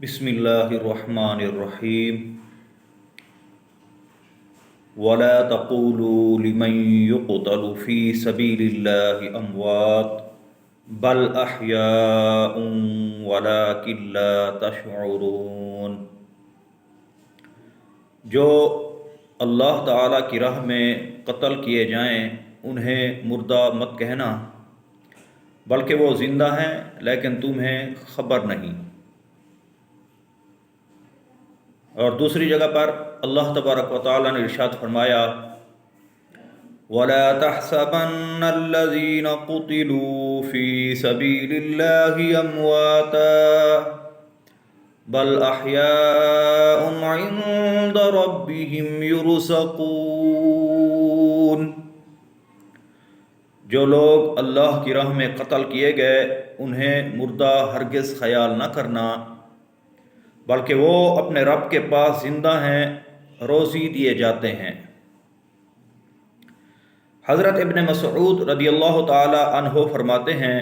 بسم اللہ الرحمن الرحیم ولا تقولوا لمن يقتل في سبيل الله اموات بل احیاء ولكن لا تشعرون۔ جو اللہ تعالیٰ کی راہ میں قتل کیے جائیں انہیں مردہ مت کہنا، بلکہ وہ زندہ ہیں لیکن تمہیں خبر نہیں۔ اور دوسری جگہ پر اللہ تبارک و تعالیٰ نے ارشاد فرمایا وَلَا تَحْسَبَنَّ الَّذِينَ قُتِلُوا فِي سَبِيلِ اللَّهِ أَمْوَاتًا بَلْ أَحْيَاءٌ عِندَ رَبِّهِمْ يُرْزَقُونَ۔ جو لوگ اللہ کی راہ میں قتل کیے گئے انہیں مردہ ہرگز خیال نہ کرنا، بلکہ وہ اپنے رب کے پاس زندہ ہیں، روزی دیے جاتے ہیں۔ حضرت ابن مسعود رضی اللہ تعالی عنہ فرماتے ہیں،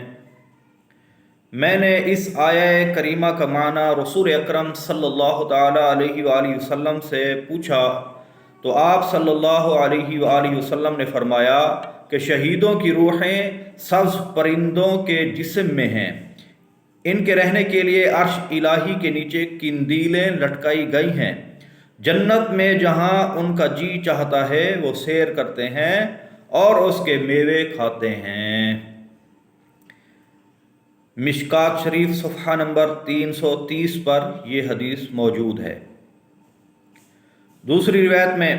میں نے اس آیہ کریمہ کا معنی رسول اکرم صلی اللہ تعالی علیہ وآلہ وسلم سے پوچھا تو آپ صلی اللہ علیہ وآلہ وسلم نے فرمایا کہ شہیدوں کی روحیں سبز پرندوں کے جسم میں ہیں، ان کے رہنے کے لیے عرش الہی کے نیچے قندیلیں لٹکائی گئی ہیں، جنت میں جہاں ان کا جی چاہتا ہے وہ سیر کرتے ہیں اور اس کے میوے کھاتے ہیں۔ مشکات شریف صفحہ نمبر 330 پر یہ حدیث موجود ہے۔ دوسری روایت میں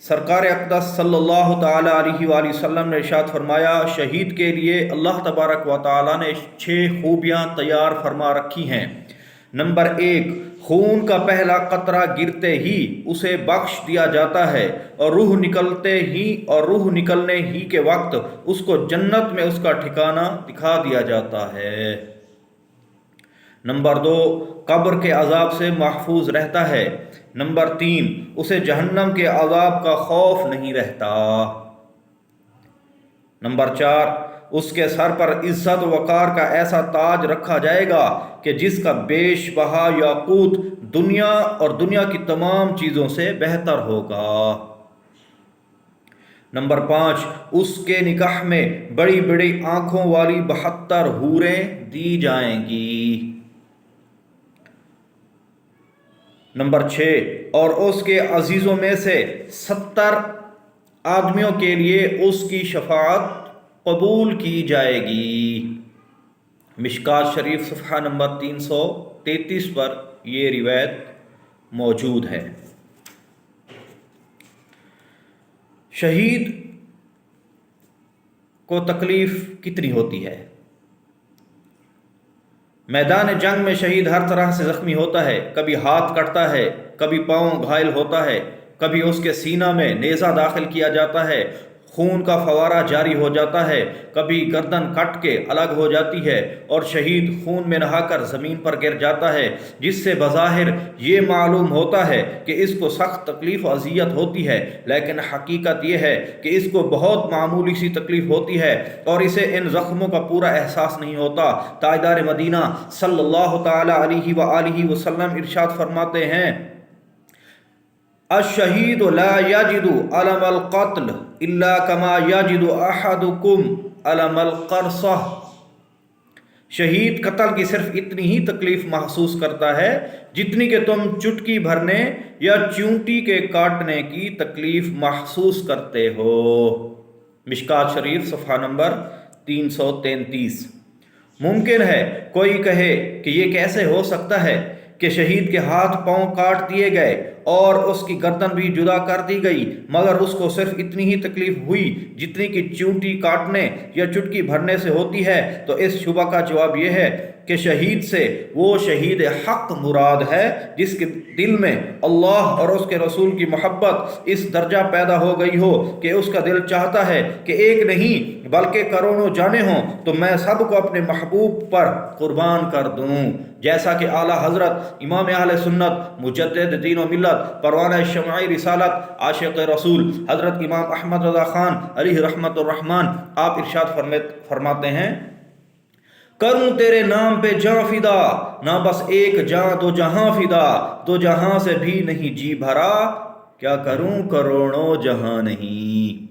سرکار اقدس صلی اللہ تعالی علیہ وآلہ وسلم نے ارشاد فرمایا، شہید کے لیے اللہ تبارک و تعالیٰ نے 6 خوبیاں تیار فرما رکھی ہیں۔ نمبر 1، خون کا پہلا قطرہ گرتے ہی اسے بخش دیا جاتا ہے اور روح نکلنے ہی کے وقت اس کو جنت میں اس کا ٹھکانہ دکھا دیا جاتا ہے۔ نمبر 2، قبر کے عذاب سے محفوظ رہتا ہے۔ نمبر 3، اسے جہنم کے عذاب کا خوف نہیں رہتا۔ نمبر 4، اس کے سر پر عزت و وقار کا ایسا تاج رکھا جائے گا کہ جس کا بیش بہا یاقوت دنیا اور دنیا کی تمام چیزوں سے بہتر ہوگا۔ نمبر 5، اس کے نکاح میں بڑی بڑی آنکھوں والی 72 حوریں دی جائیں گی۔ نمبر 6، اور اس کے عزیزوں میں سے 70 آدمیوں کے لیے اس کی شفاعت قبول کی جائے گی۔ مشکات شریف صفحہ نمبر 333 پر یہ روایت موجود ہے۔ شہید کو تکلیف کتنی ہوتی ہے؟ میدان جنگ میں شہید ہر طرح سے زخمی ہوتا ہے، کبھی ہاتھ کٹتا ہے، کبھی پاؤں گھائل ہوتا ہے، کبھی اس کے سینہ میں نیزہ داخل کیا جاتا ہے، خون کا فوارہ جاری ہو جاتا ہے، کبھی گردن کٹ کے الگ ہو جاتی ہے اور شہید خون میں نہا کر زمین پر گر جاتا ہے، جس سے بظاہر یہ معلوم ہوتا ہے کہ اس کو سخت تکلیف و اذیت ہوتی ہے، لیکن حقیقت یہ ہے کہ اس کو بہت معمولی سی تکلیف ہوتی ہے اور اسے ان زخموں کا پورا احساس نہیں ہوتا۔ تاجدار مدینہ صلی اللہ تعالی علیہ وآلہ وسلم ارشاد فرماتے ہیں، الشہید لا یجد الم القتل الا کما یجد احدکم الم القرصہ۔ شہید قتل کی صرف اتنی ہی تکلیف محسوس کرتا ہے جتنی کہ تم چٹکی بھرنے یا چونٹی کے کاٹنے کی تکلیف محسوس کرتے ہو۔ مشکات شریف صفحہ نمبر 333۔ ممکن ہے کوئی کہے کہ یہ کیسے ہو سکتا ہے کہ شہید کے ہاتھ پاؤں کاٹ دیے گئے اور اس کی گردن بھی جدا کر دی گئی مگر اس کو صرف اتنی ہی تکلیف ہوئی جتنی کہ چونٹی کاٹنے یا چٹکی بھرنے سے ہوتی ہے؟ تو اس شبہ کا جواب یہ ہے کہ شہید سے وہ شہید حق مراد ہے جس کے دل میں اللہ اور اس کے رسول کی محبت اس درجہ پیدا ہو گئی ہو کہ اس کا دل چاہتا ہے کہ ایک نہیں بلکہ کروڑوں جانیں ہوں تو میں سب کو اپنے محبوب پر قربان کر دوں، جیسا کہ اعلیٰ حضرت امام اہل سنت مجدد دین و ملت پروانہ شمعی رسالت عاشق رسول حضرت امام احمد رضا خان علیہ رحمت الرحمن آپ ارشاد فرماتے ہیں، کروں تیرے نام پہ جاں فدا، نہ بس ایک جاں دو جہاں فدا، دو جہاں سے بھی نہیں جی بھرا، کیا کروں کروڑوں جہاں نہیں۔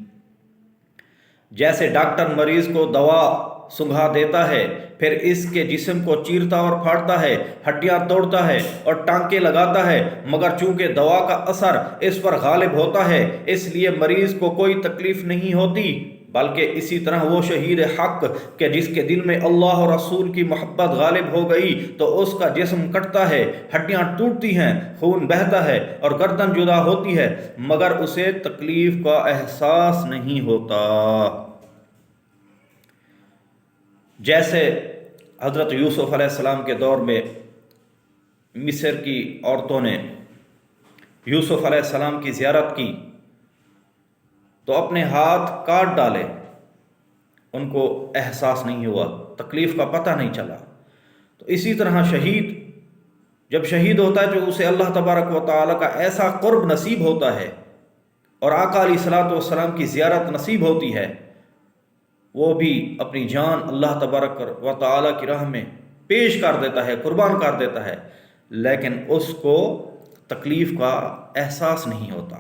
جیسے ڈاکٹر مریض کو دوا سنگھا دیتا ہے، پھر اس کے جسم کو چیرتا اور پھاڑتا ہے، ہڈیاں توڑتا ہے اور ٹانکے لگاتا ہے، مگر چونکہ دوا کا اثر اس پر غالب ہوتا ہے اس لیے مریض کو کوئی تکلیف نہیں ہوتی، بلکہ اسی طرح وہ شہید حق کہ جس کے دل میں اللہ اور رسول کی محبت غالب ہو گئی تو اس کا جسم کٹتا ہے، ہڈیاں ٹوٹتی ہیں، خون بہتا ہے اور گردن جدا ہوتی ہے، مگر اسے تکلیف کا احساس نہیں ہوتا۔ جیسے حضرت یوسف علیہ السلام کے دور میں مصر کی عورتوں نے یوسف علیہ السلام کی زیارت کی تو اپنے ہاتھ کاٹ ڈالے، ان کو احساس نہیں ہوا، تکلیف کا پتہ نہیں چلا۔ تو اسی طرح شہید جب شہید ہوتا ہے تو اسے اللہ تبارک و تعالیٰ کا ایسا قرب نصیب ہوتا ہے اور آقا علیہ الصلوۃ والسلام کی زیارت نصیب ہوتی ہے، وہ بھی اپنی جان اللہ تبارک و تعالیٰ کی راہ میں پیش کر دیتا ہے، قربان کر دیتا ہے، لیکن اس کو تکلیف کا احساس نہیں ہوتا۔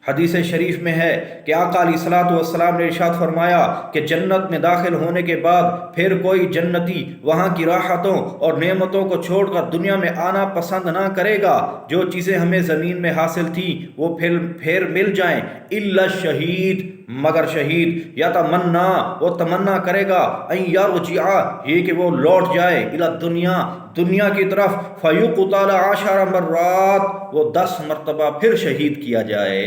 حدیث شریف میں ہے کہ آقا علیہ الصلوۃ والسلام نے ارشاد فرمایا کہ جنت میں داخل ہونے کے بعد پھر کوئی جنتی وہاں کی راحتوں اور نعمتوں کو چھوڑ کر دنیا میں آنا پسند نہ کرے گا۔ جو چیزیں ہمیں زمین میں حاصل تھیں وہ پھر مل جائیں، الا الشہید، مگر شہید یتمنا، وہ تمنا کرے گا، ان یرجع، یہ کہ وہ لوٹ جائے، الی الدنیا، دنیا کی طرف، فیقتل 10 مرات، وہ 10 مرتبہ پھر شہید کیا جائے۔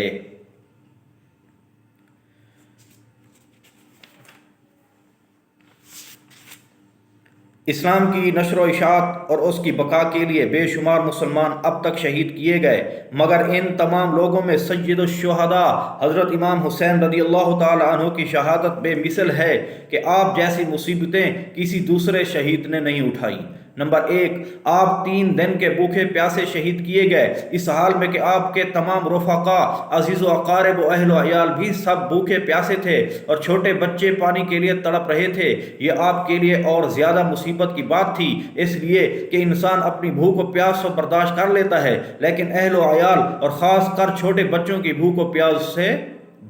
اسلام کی نشر و اشاعت اور اس کی بقا کے لیے بے شمار مسلمان اب تک شہید کیے گئے، مگر ان تمام لوگوں میں سید الشہداء حضرت امام حسین رضی اللہ تعالی عنہ کی شہادت بے مثل ہے کہ آپ جیسی مصیبتیں کسی دوسرے شہید نے نہیں اٹھائی۔ نمبر 1، آپ 3 دن کے بھوکے پیاسے شہید کیے گئے، اس حال میں کہ آپ کے تمام رفقا، عزیز و اقارب و اہل و عیال بھی سب بھوکے پیاسے تھے اور چھوٹے بچے پانی کے لیے تڑپ رہے تھے۔ یہ آپ کے لیے اور زیادہ مصیبت کی بات تھی، اس لیے کہ انسان اپنی بھوک و پیاس کو برداشت کر لیتا ہے، لیکن اہل و عیال اور خاص کر چھوٹے بچوں کی بھوک و پیاس سے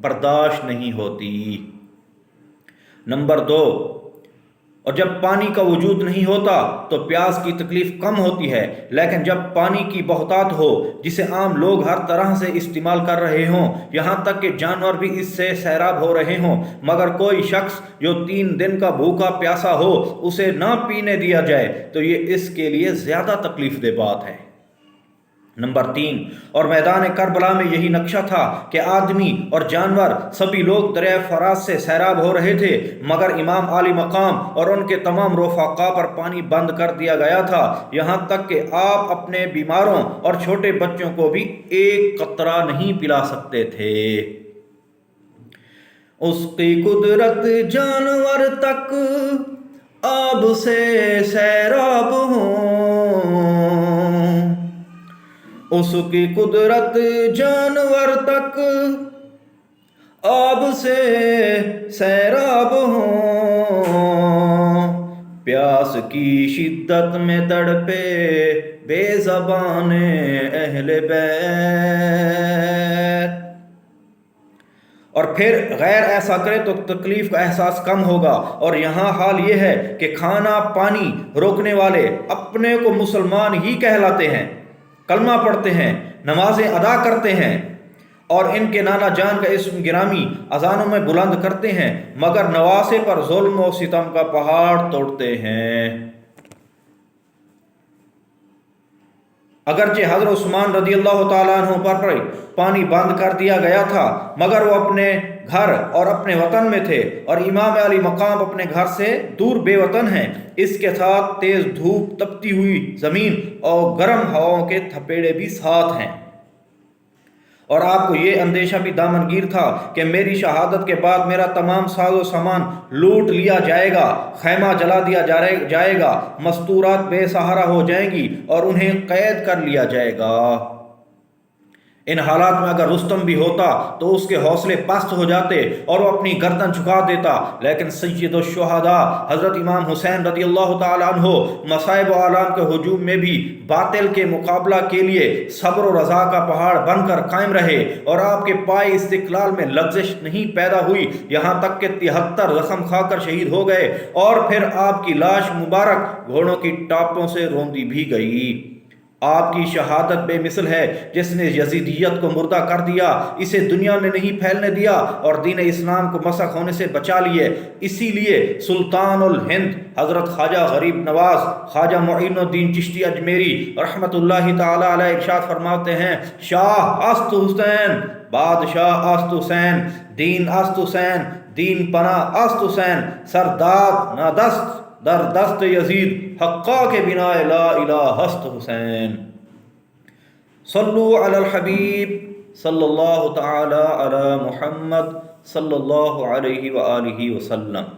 برداشت نہیں ہوتی۔ نمبر 2، اور جب پانی کا وجود نہیں ہوتا تو پیاس کی تکلیف کم ہوتی ہے، لیکن جب پانی کی بہتات ہو جسے عام لوگ ہر طرح سے استعمال کر رہے ہوں، یہاں تک کہ جانور بھی اس سے سیراب ہو رہے ہوں، مگر کوئی شخص جو 3 دن کا بھوکا پیاسا ہو اسے نہ پینے دیا جائے تو یہ اس کے لیے زیادہ تکلیف دہ بات ہے۔ نمبر 3، اور میدان کربلا میں یہی نقشہ تھا کہ آدمی اور جانور سبھی لوگ دریائے فرات سے سیراب ہو رہے تھے، مگر امام عالی مقام اور ان کے تمام رفقا پر پانی بند کر دیا گیا تھا، یہاں تک کہ آپ اپنے بیماروں اور چھوٹے بچوں کو بھی ایک قطرہ نہیں پلا سکتے تھے۔ اس کی قدرت جانور تک آب سے سیراب ہوں، اس کی قدرت جانور تک آب سے سیراب ہوں، پیاس کی شدت میں تڑپے بے زبان اہل بیت، اور پھر غیر ایسا کرے تو تکلیف کا احساس کم ہوگا۔ اور یہاں حال یہ ہے کہ کھانا پانی روکنے والے اپنے کو مسلمان ہی کہلاتے ہیں، کلمہ پڑھتے ہیں، نمازیں ادا کرتے ہیں اور ان کے نانا جان کا اسم گرامی اذانوں میں بلند کرتے ہیں، مگر نواسے پر ظلم و ستم کا پہاڑ توڑتے ہیں۔ اگرچہ حضرت عثمان رضی اللہ تعالیٰ عنہ پر پانی بند کر دیا گیا تھا، مگر وہ اپنے گھر اور اپنے وطن میں تھے، اور امام علی مقام اپنے گھر سے دور بے وطن ہیں، اس کے ساتھ تیز دھوپ، تپتی ہوئی زمین اور گرم ہواؤں کے تھپیڑے بھی ساتھ ہیں، اور آپ کو یہ اندیشہ بھی دامنگیر تھا کہ میری شہادت کے بعد میرا تمام ساز و سامان لوٹ لیا جائے گا، خیمہ جلا دیا جائے گا، مستورات بے سہارا ہو جائیں گی اور انہیں قید کر لیا جائے گا۔ ان حالات میں اگر رستم بھی ہوتا تو اس کے حوصلے پست ہو جاتے اور وہ اپنی گردن جھکا دیتا، لیکن سید الشہداء حضرت امام حسین رضی اللہ تعالیٰ عنہ مصائب و آلام کے ہجوم میں بھی باطل کے مقابلہ کے لیے صبر و رضا کا پہاڑ بن کر قائم رہے، اور آپ کے پائے استقلال میں لغزش نہیں پیدا ہوئی، یہاں تک کہ 73 زخم کھا کر شہید ہو گئے، اور پھر آپ کی لاش مبارک گھوڑوں کی ٹاپوں سے روندی بھی گئی۔ آپ کی شہادت بے مثل ہے، جس نے یزیدیت کو مردہ کر دیا، اسے دنیا میں نہیں پھیلنے دیا اور دین اسلام کو مسخ ہونے سے بچا لیے۔ اسی لیے سلطان الہند حضرت خواجہ غریب نواز خواجہ معین الدین چشتی اجمیری رحمۃ اللہ تعالی علیہ ارشاد فرماتے ہیں، شاہ است حسین، بادشاہ است حسین، دین است حسین، دین پناہ است حسین، سرداد نادست در دست یزید، حقا کے بنا لا الہ است حسین۔ صلو علی الحبیب صلی اللہ تعالی علی محمد صلی اللہ علیہ وآلہ وسلم۔